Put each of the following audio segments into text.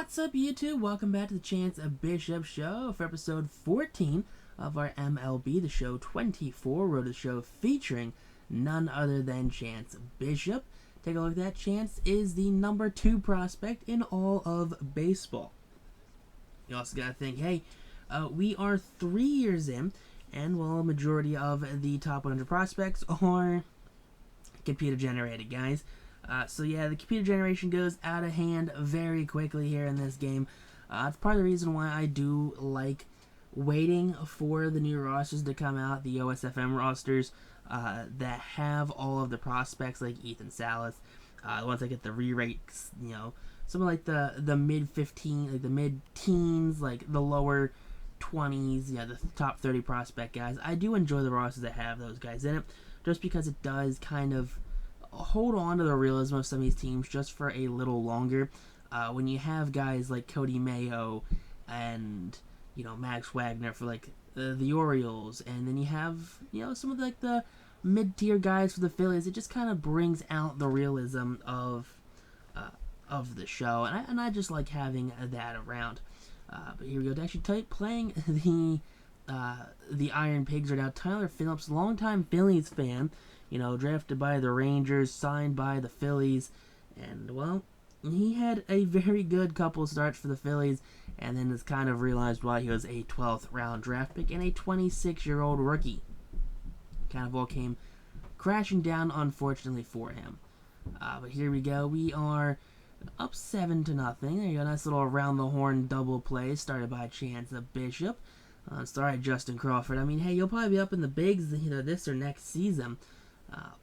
What's up, YouTube? Welcome back to the Chance Bishop Show for episode 14 of our MLB The Show 24 Road to Show featuring none other than Chance Bishop. Take a look at that. Chance is the number 2 prospect in all of baseball. You also got to think, hey, we are 3 years in, and well, a majority of the top 100 prospects are computer-generated, guys. So yeah, the computer generation goes out of hand very quickly here in this game. It's part of the reason why I do like waiting for the new rosters to come out, the OSFM rosters that have all of the prospects like Ethan Salas, the ones that get the re-rates, you know, something like the mid-15, like the mid-teens, like the lower 20s, yeah, the top 30 prospect guys. I do enjoy the rosters that have those guys in it, just because it does kind of hold on to the realism of some of these teams just for a little longer. When you have guys like Cody Mayo and, you know, Max Wagner for like the Orioles, and then you have, you know, some of the mid-tier guys for the Phillies, it just kind of brings out the realism of the show, and I just like having that around. But here we go. To actually playing the Iron Pigs right now. Tyler Phillips, longtime Phillies fan. You know, drafted by the Rangers, signed by the Phillies, and, well, he had a very good couple starts for the Phillies, and then has kind of realized why he was a 12th round draft pick and a 26-year-old rookie. Kind of all came crashing down, unfortunately, for him. But here we go. We are up 7-0. There you go. Nice little around-the-horn double play started by Chance Bishop. Sorry, Justin Crawford. I mean, hey, you'll probably be up in the bigs, you know, this or next season.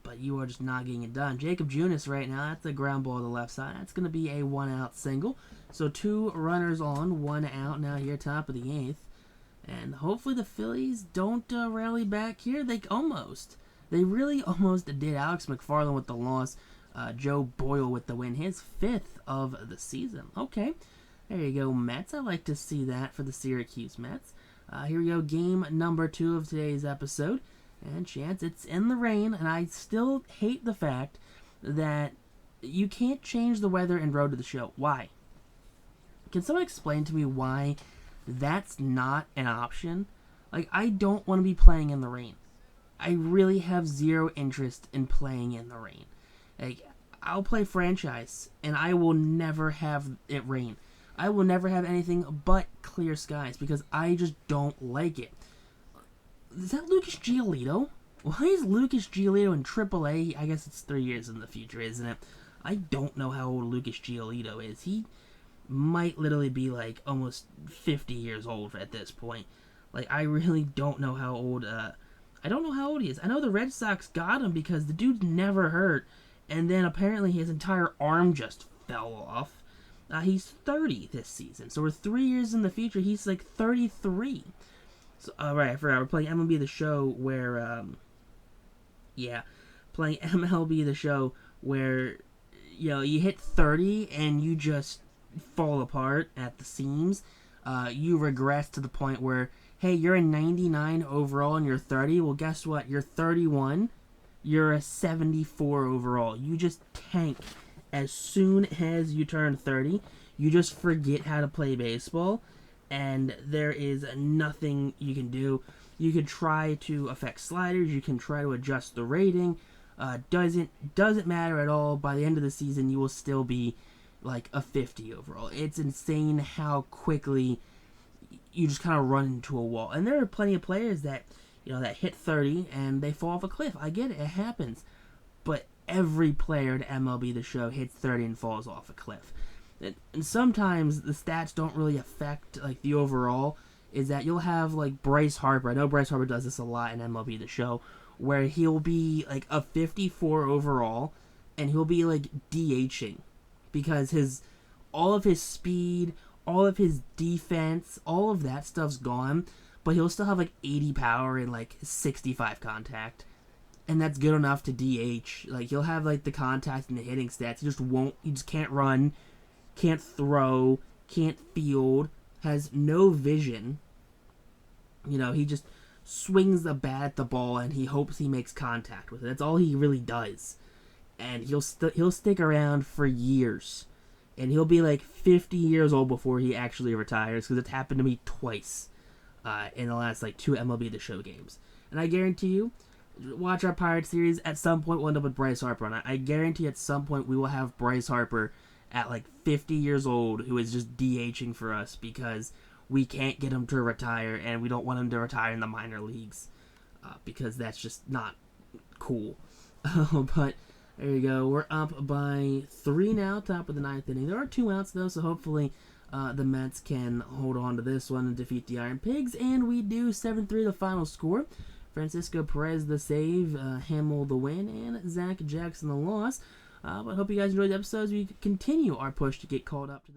But you are just not getting it done. Jacob Junis right now, that's a ground ball to the left side. That's going to be a 1-out single. So 2 runners on, 1 out now here, top of the 8th. And hopefully the Phillies don't rally back here. They really almost did. Alex McFarland with the loss. Joe Boyle with the win. His 5th of the season. Okay, there you go, Mets. I like to see that for the Syracuse Mets. Here we go, game number 2 of today's episode. And Chance, it's in the rain, and I still hate the fact that you can't change the weather in Road to the Show. Why? Can someone explain to me why that's not an option? Like, I don't want to be playing in the rain. I really have zero interest in playing in the rain. Like, I'll play franchise, and I will never have it rain. I will never have anything but clear skies, because I just don't like it. Is that Lucas Giolito? Why is Lucas Giolito in AAA? I guess it's 3 years in the future, isn't it? I don't know how old Lucas Giolito is. He might literally be like almost 50 years old at this point. Like, I really don't know how old, I don't know how old he is. I know the Red Sox got him because the dude's never hurt, and then apparently his entire arm just fell off. He's 30 this season, so we're 3 years in the future. He's like 33. So, right, I forgot. We're playing MLB The Show where, playing MLB The Show where, you know, you hit 30 and you just fall apart at the seams. You regress to the point where, hey, you're a 99 overall and you're 30. Well, guess what? You're 31. You're a 74 overall. You just tank as soon as you turn 30. You just forget how to play baseball. And there is nothing you can do. You can try to affect sliders. You can try to adjust the rating. Doesn't matter at all. By the end of the season, you will still be like a 50 overall. It's insane how quickly you just kind of run into a wall. And there are plenty of players that, you know, that hit 30 and they fall off a cliff. I get it. It happens. But every player at MLB The Show hits 30 and falls off a cliff. And sometimes the stats don't really affect, like, the overall, is that you'll have, like, Bryce Harper. I know Bryce Harper does this a lot in MLB The Show, where he'll be, like, a 54 overall, and he'll be, like, DHing. Because all of his speed, all of his defense, all of that stuff's gone, but he'll still have, like, 80 power and, like, 65 contact. And that's good enough to DH. Like, he'll have, like, the contact and the hitting stats. He just can't run, can't throw, can't field, has no vision. You know, he just swings the bat at the ball and he hopes he makes contact with it. That's all he really does. And he'll stick around for years. and he'll be like 50 years old before he actually retires, because it's happened to me twice in the last like 2 MLB The Show games. And I guarantee you, watch our Pirates series, at some point we'll end up with Bryce Harper on it. I guarantee at some point we will have Bryce Harper at like 50 years old who is just DHing for us because we can't get him to retire, and we don't want him to retire in the minor leagues because that's just not cool. But there you go. We're up by 3 now, top of the 9th inning. There are 2 outs, though, so hopefully the Mets can hold on to this one and defeat the Iron Pigs. And we do 7-3 the final score. Francisco Perez the save, Hamill the win, and Zach Jackson the loss. But hope you guys enjoyed the episode as we continue our push to get called up to the